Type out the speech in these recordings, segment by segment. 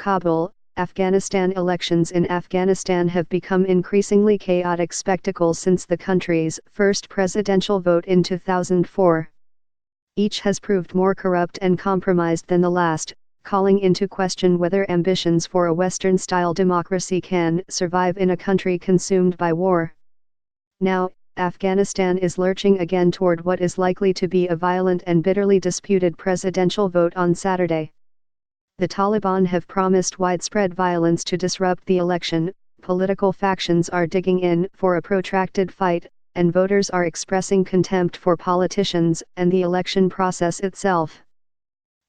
Kabul, Afghanistan. Elections in Afghanistan have become increasingly chaotic spectacles since the country's first presidential vote in 2004. Each has proved more corrupt and compromised than the last, calling into question whether ambitions for a Western-style democracy can survive in a country consumed by war. Now, Afghanistan is lurching again toward what is likely to be a violent and bitterly disputed presidential vote on Saturday. The Taliban have promised widespread violence to disrupt the election, political factions are digging in for a protracted fight, and voters are expressing contempt for politicians and the election process itself.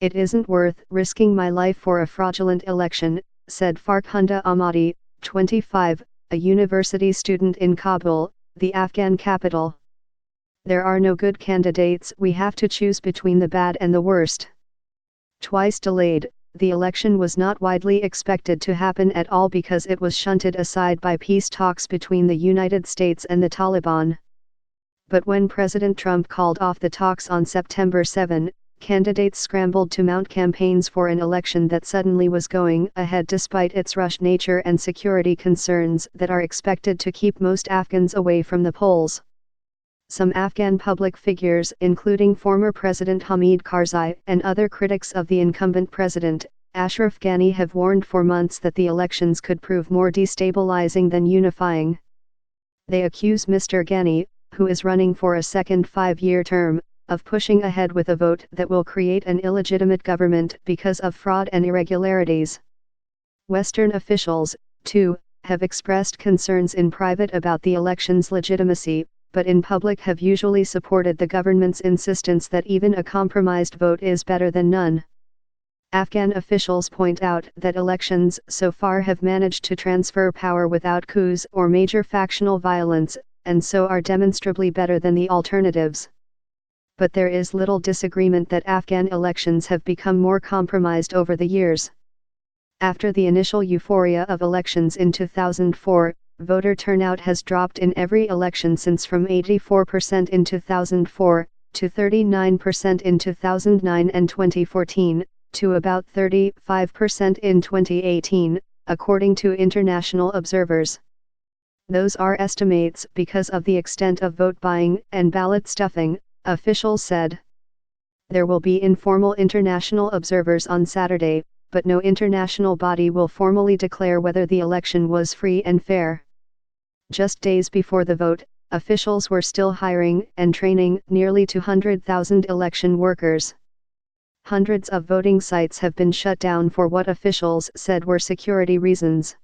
"It isn't worth risking my life for a fraudulent election," said Farkhunda Ahmadi, 25, a university student in Kabul, the Afghan capital. "There are no good candidates, we have to choose between the bad and the worst." Twice delayed, the election was not widely expected to happen at all because it was shunted aside by peace talks between the United States and the Taliban. But when President Trump called off the talks on September 7, candidates scrambled to mount campaigns for an election that suddenly was going ahead despite its rushed nature and security concerns that are expected to keep most Afghans away from the polls. Some Afghan public figures, including former President Hamid Karzai and other critics of the incumbent president, Ashraf Ghani, have warned for months that the elections could prove more destabilizing than unifying. They accuse Mr. Ghani, who is running for a second 5-year term, of pushing ahead with a vote that will create an illegitimate government because of fraud and irregularities. Western officials, too, have expressed concerns in private about the election's legitimacy, but in public have usually supported the government's insistence that even a compromised vote is better than none. Afghan officials point out that elections so far have managed to transfer power without coups or major factional violence, and so are demonstrably better than the alternatives. But there is little disagreement that Afghan elections have become more compromised over the years. After the initial euphoria of elections in 2004, voter turnout has dropped in every election since, from 84% in 2004, to 39% in 2009 and 2014, to about 35% in 2018, according to international observers. Those are estimates because of the extent of vote buying and ballot stuffing, officials said. There will be informal international observers on Saturday, but no international body will formally declare whether the election was free and fair. Just days before the vote, officials were still hiring and training nearly 200,000 election workers. Hundreds of voting sites have been shut down for what officials said were security reasons.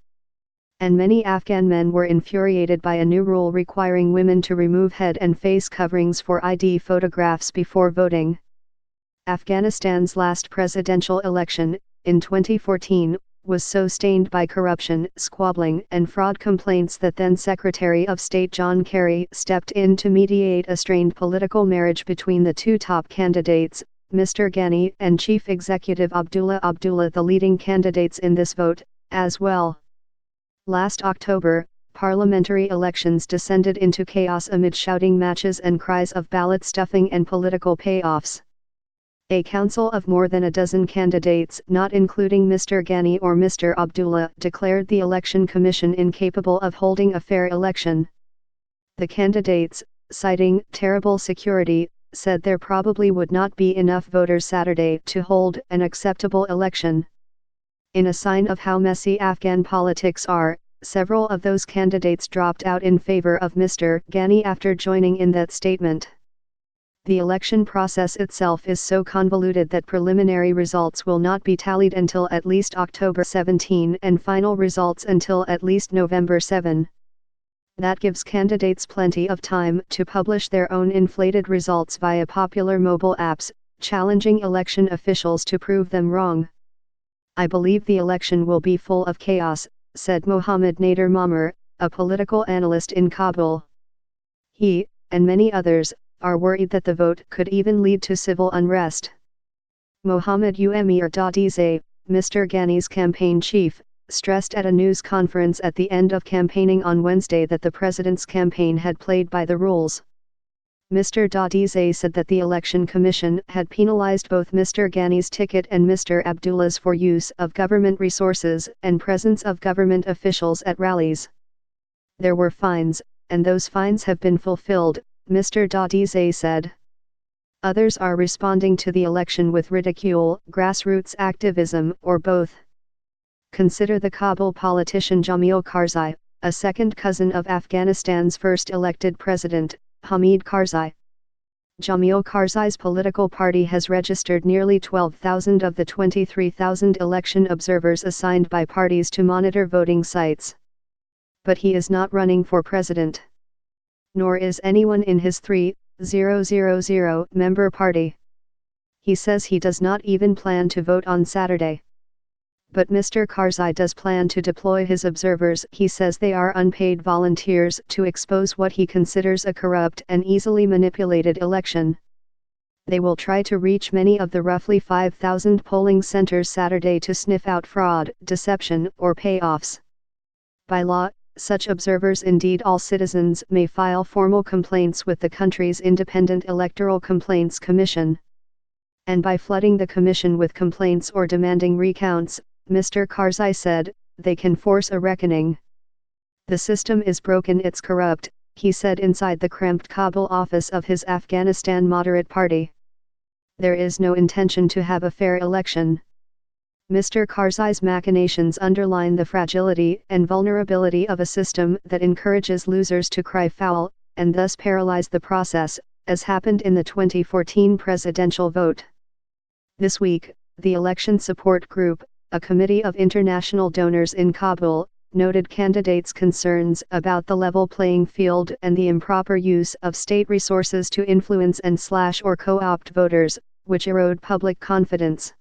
And many Afghan men were infuriated by a new rule requiring women to remove head and face coverings for ID photographs before voting. Afghanistan's last presidential election, in 2014, was so stained by corruption, squabbling and fraud complaints that then Secretary of State John Kerry stepped in to mediate a strained political marriage between the two top candidates, Mr. Ghani and Chief Executive Abdullah Abdullah, the leading candidates in this vote, as well. Last October, parliamentary elections descended into chaos amid shouting matches and cries of ballot stuffing and political payoffs. A council of more than a dozen candidates, not including Mr. Ghani or Mr. Abdullah, declared the election commission incapable of holding a fair election. The candidates, citing terrible security, said there probably would not be enough voters Saturday to hold an acceptable election. In a sign of how messy Afghan politics are, several of those candidates dropped out in favor of Mr. Ghani after joining in that statement. The election process itself is so convoluted that preliminary results will not be tallied until at least October 17 and final results until at least November 7. That gives candidates plenty of time to publish their own inflated results via popular mobile apps, challenging election officials to prove them wrong. "I believe the election will be full of chaos," said Mohammad Nader Mamur, a political analyst in Kabul. He, and many others, are worried that the vote could even lead to civil unrest. Mohammad Umir Dadize, Mr. Ghani's campaign chief, stressed at a news conference at the end of campaigning on Wednesday that the president's campaign had played by the rules. Mr. Dadizeh said that the Election Commission had penalized both Mr. Ghani's ticket and Mr. Abdullah's for use of government resources and presence of government officials at rallies. There were fines, and those fines have been fulfilled, Mr. Dadizeh said. Others are responding to the election with ridicule, grassroots activism, or both. Consider the Kabul politician Jamil Karzai, a second cousin of Afghanistan's first elected president, Hamid Karzai. Jamil Karzai's political party has registered nearly 12,000 of the 23,000 election observers assigned by parties to monitor voting sites. But he is not running for president. Nor is anyone in his 3,000 member party. He says he does not even plan to vote on Saturday. But Mr. Karzai does plan to deploy his observers. He says they are unpaid volunteers to expose what he considers a corrupt and easily manipulated election. They will try to reach many of the roughly 5,000 polling centers Saturday to sniff out fraud, deception, or payoffs. By law, such observers, indeed all citizens, may file formal complaints with the country's Independent Electoral Complaints Commission. And by flooding the commission with complaints or demanding recounts, Mr. Karzai said, they can force a reckoning. The system is broken, it's corrupt, he said inside the cramped Kabul office of his Afghanistan moderate party. There is no intention to have a fair election. Mr. Karzai's machinations underline the fragility and vulnerability of a system that encourages losers to cry foul, and thus paralyze the process, as happened in the 2014 presidential vote. This week, the Election Support Group, a committee of international donors in Kabul, noted candidates' concerns about the level playing field and the improper use of state resources to influence and or co-opt voters, which erode public confidence.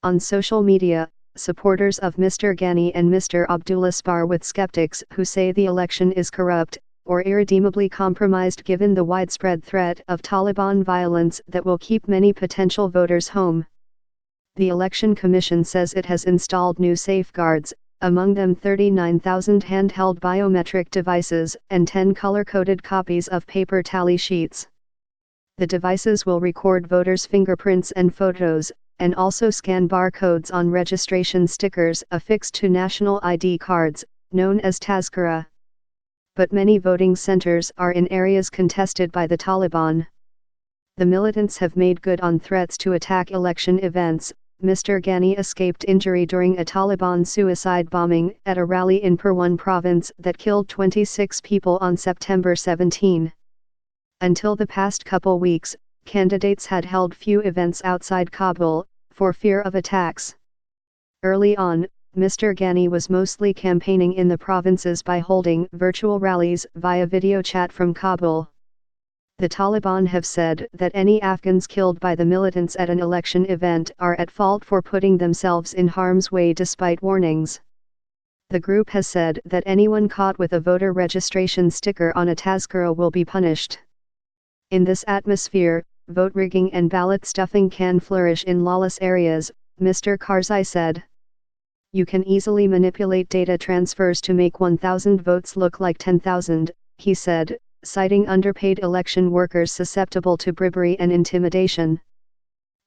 On social media, supporters of Mr. Ghani and Mr. Abdullah spar with skeptics who say the election is corrupt, or irredeemably compromised given the widespread threat of Taliban violence that will keep many potential voters home. The Election Commission says it has installed new safeguards, among them 39,000 handheld biometric devices and 10 color-coded copies of paper tally sheets. The devices will record voters' fingerprints and photos, and also scan barcodes on registration stickers affixed to national ID cards, known as Tazkira. But many voting centers are in areas contested by the Taliban. The militants have made good on threats to attack election events. Mr. Ghani escaped injury during a Taliban suicide bombing at a rally in Purwan province that killed 26 people on September 17. Until the past couple weeks, candidates had held few events outside Kabul, for fear of attacks. Early on, Mr. Ghani was mostly campaigning in the provinces by holding virtual rallies via video chat from Kabul. The Taliban have said that any Afghans killed by the militants at an election event are at fault for putting themselves in harm's way despite warnings. The group has said that anyone caught with a voter registration sticker on a Tazkira will be punished. In this atmosphere, vote rigging and ballot stuffing can flourish in lawless areas, Mr. Karzai said. You can easily manipulate data transfers to make 1,000 votes look like 10,000, he said, citing underpaid election workers susceptible to bribery and intimidation.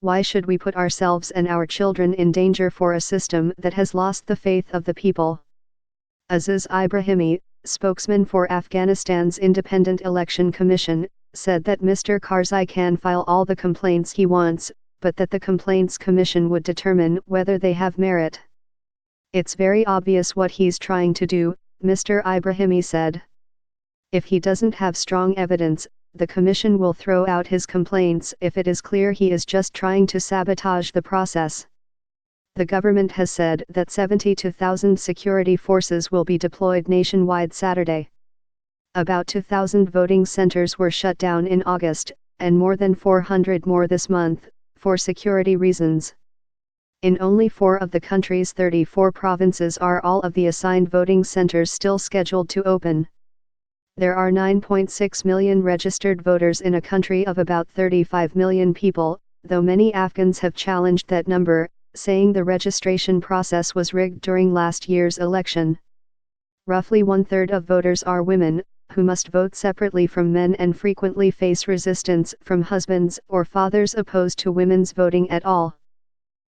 Why should we put ourselves and our children in danger for a system that has lost the faith of the people? Aziz Ibrahimi, spokesman for Afghanistan's Independent Election Commission, said that Mr. Karzai can file all the complaints he wants, but that the Complaints Commission would determine whether they have merit. It's very obvious what he's trying to do, Mr. Ibrahimi said. If he doesn't have strong evidence, the Commission will throw out his complaints if it is clear he is just trying to sabotage the process. The government has said that 72,000 security forces will be deployed nationwide Saturday. About 2,000 voting centers were shut down in August, and more than 400 more this month, for security reasons. In only 4 of the country's 34 provinces are all of the assigned voting centers still scheduled to open. There are 9.6 million registered voters in a country of about 35 million people, though many Afghans have challenged that number, saying the registration process was rigged during last year's election. Roughly 1/3 of voters are women, who must vote separately from men and frequently face resistance from husbands or fathers opposed to women's voting at all.